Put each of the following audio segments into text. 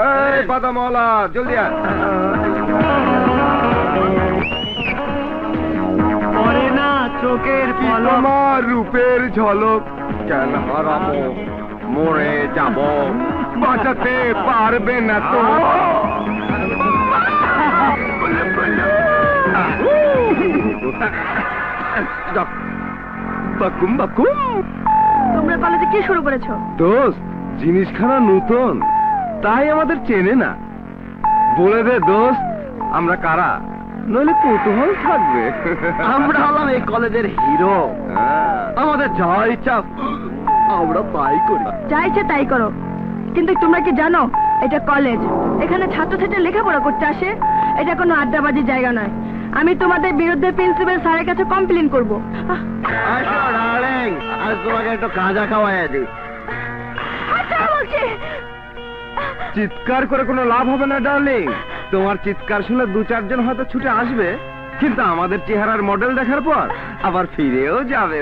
এই বাদামওয়ালা জলদি আয়। পরে না চোখের কি পলক। তোমার রূপের ঝলক কেন হারাবো, মরে যাব, বাঁচাতে পারবে না তো। বাকুম বাকুম। তোমরা কলেজে কি শুরু করেছো? দোস্ত জিনিসখানা নতুন, তাই আমাদের চেনে না। বলে দে দোস্ত আমরা কারা, নইলে কৌতূহল থাকবে। আমরা হলাম এই কলেজের হিরো। আমাদের যা ইচ্ছা আমরা তাই করি। যা ইচ্ছে তাই করো, কিন্তু তোমরা কি জানো এটা কলেজ, এখানে ছাত্রছাত্রী লেখাপড়া করতে আসে, এটা কোনো আড্ডাবাজির জায়গা নয়। আমি তোমাদের বিরুদ্ধে প্রিন্সিপাল স্যারের কাছে কমপ্লেন করবো। আসো ডার্লিং, আজ তোমাকে একটু কাঁচা খাওয়াই দিই। আচ্ছা বলছি। চিৎকার করে কোনো লাভ হবে না ডার্লিং, তোমার চিৎকার শুনে দু চারজন হয়তো ছুটে আসবে, কিন্তু আমাদের চেহারার মডেল দেখার পর আবার ফিরেও যাবে।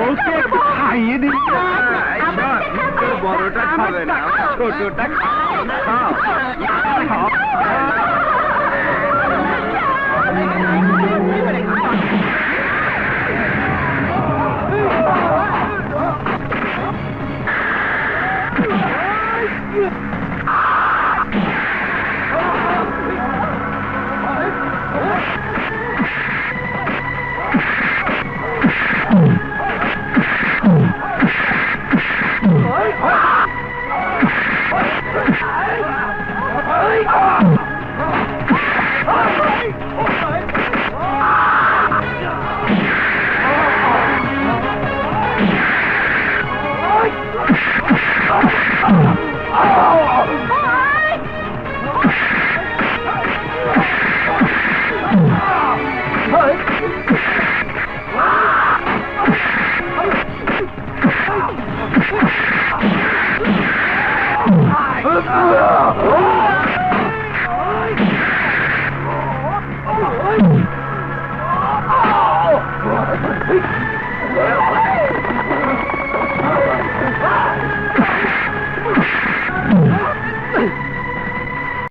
ওকে একটু খাইয়ে দিন। বড়টা খাবে না, ছোটটা খাও। Oh!